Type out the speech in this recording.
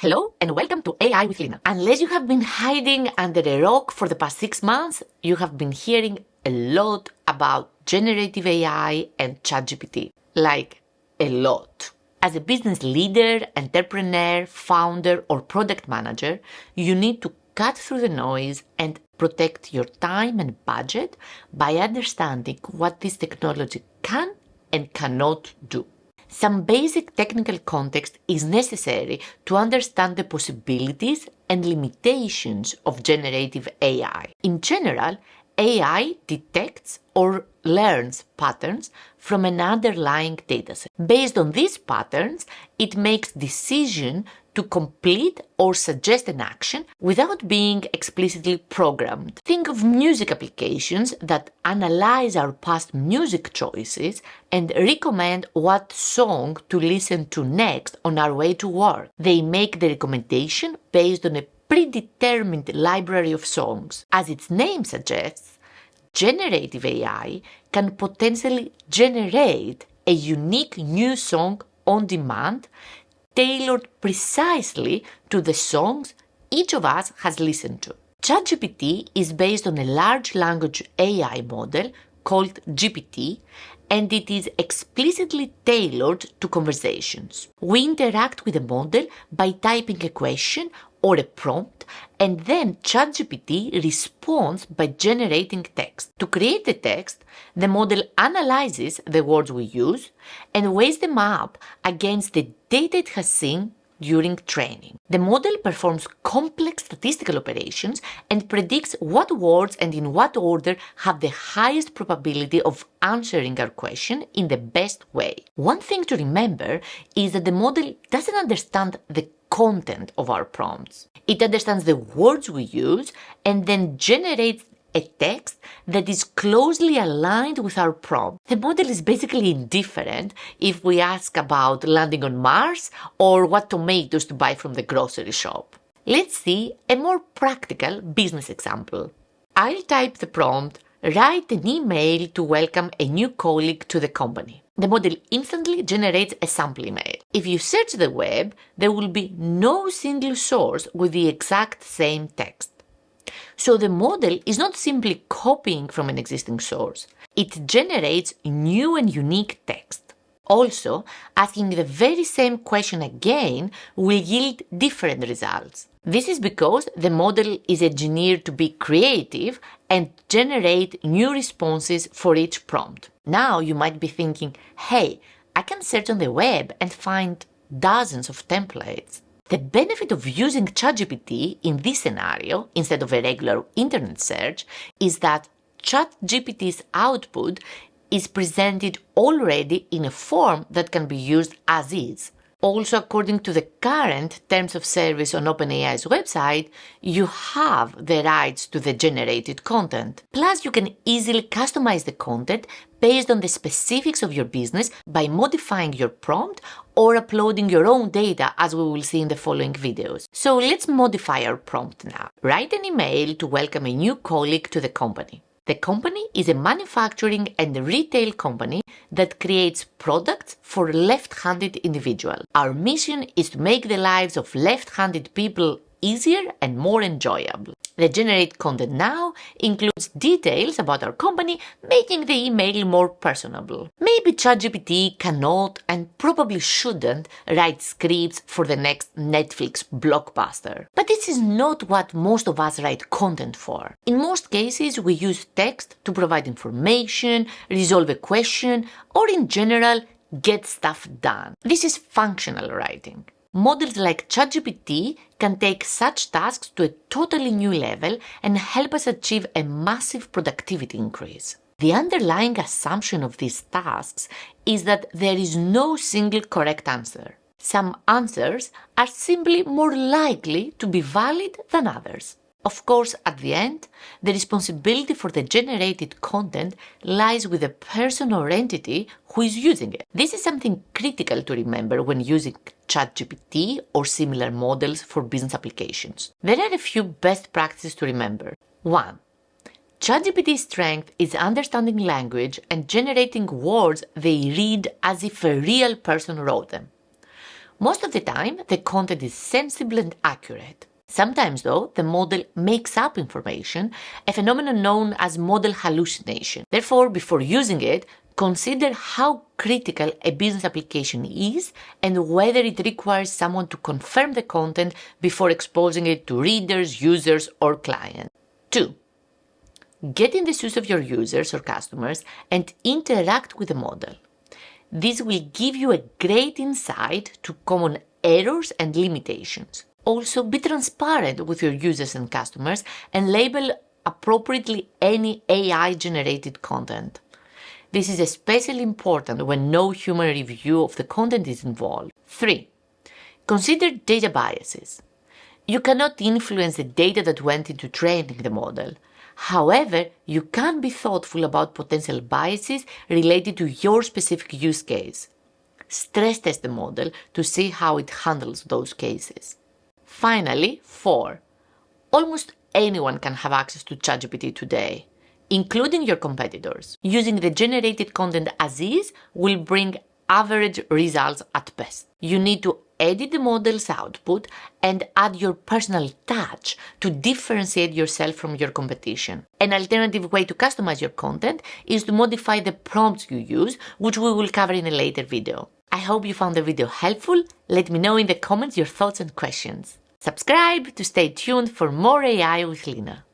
Hello and welcome to AI with Lina. Unless you have been hiding under a rock for the past 6 months, you have been hearing a lot about generative AI and ChatGPT. Like, a lot. As a business leader, entrepreneur, founder, or product manager, you need to cut through the noise and protect your time and budget by understanding what this technology can and cannot do. Some basic technical context is necessary to understand the possibilities and limitations of generative AI. In general, AI detects or learns patterns from an underlying dataset. Based on these patterns, it makes decisions to complete or suggest an action without being explicitly programmed. Think of music applications that analyze our past music choices and recommend what song to listen to next on our way to work. They make the recommendation based on a predetermined library of songs. As its name suggests, generative AI can potentially generate a unique new song on demand tailored precisely to the songs each of us has listened to. ChatGPT is based on a large language AI model called GPT, and it is explicitly tailored to conversations. We interact with the model by typing a question or a prompt, and then ChatGPT responds by generating text. To create the text, the model analyzes the words we use and weighs them up against the data it has seen during training. The model performs complex statistical operations and predicts what words and in what order have the highest probability of answering our question in the best way. One thing to remember is that the model doesn't understand the content of our prompts. It understands the words we use and then generates a text that is closely aligned with our prompt. The model is basically indifferent if we ask about landing on Mars or what tomatoes to buy from the grocery shop. Let's see a more practical business example. I'll type the prompt, write an email to welcome a new colleague to the company. The model instantly generates a sample email. If you search the web, there will be no single source with the exact same text. So the model is not simply copying from an existing source. It generates new and unique text. Also, asking the very same question again will yield different results. This is because the model is engineered to be creative and generate new responses for each prompt. Now you might be thinking, hey, I can search on the web and find dozens of templates. The benefit of using ChatGPT in this scenario, instead of a regular internet search, is that ChatGPT's output is presented already in a form that can be used as is. Also, according to the current terms of service on OpenAI's website, you have the rights to the generated content. Plus, you can easily customize the content based on the specifics of your business by modifying your prompt or uploading your own data, as we will see in the following videos. So let's modify our prompt now. Write an email to welcome a new colleague to the company. The company is a manufacturing and retail company that creates products for left-handed individuals. Our mission is to make the lives of left-handed people easier and more enjoyable. The generate content now includes details about our company, making the email more personable. Maybe ChatGPT cannot and probably shouldn't write scripts for the next Netflix blockbuster. But this is not what most of us write content for. In most cases, we use text to provide information, resolve a question, or in general, get stuff done. This is functional writing. Models like ChatGPT can take such tasks to a totally new level and help us achieve a massive productivity increase. The underlying assumption of these tasks is that there is no single correct answer. Some answers are simply more likely to be valid than others. Of course, at the end, the responsibility for the generated content lies with the person or entity who is using it. This is something critical to remember when using ChatGPT or similar models for business applications. There are a few best practices to remember. 1. ChatGPT's strength is understanding language and generating words they read as if a real person wrote them. Most of the time, the content is sensible and accurate. Sometimes, though, the model makes up information, a phenomenon known as model hallucination. Therefore, before using it, consider how critical a business application is and whether it requires someone to confirm the content before exposing it to readers, users, or clients. 2. Get in the shoes of your users or customers and interact with the model. This will give you a great insight to common errors and limitations. Also, be transparent with your users and customers and label appropriately any AI-generated content. This is especially important when no human review of the content is involved. 3. Consider data biases. You cannot influence the data that went into training the model. However, you can be thoughtful about potential biases related to your specific use case. Stress test the model to see how it handles those cases. Finally, 4. Almost anyone can have access to ChatGPT today, including your competitors. Using the generated content as is will bring average results at best. You need to edit the model's output and add your personal touch to differentiate yourself from your competition. An alternative way to customize your content is to modify the prompts you use, which we will cover in a later video. I hope you found the video helpful. Let me know in the comments your thoughts and questions. Subscribe to stay tuned for more AI with Lina.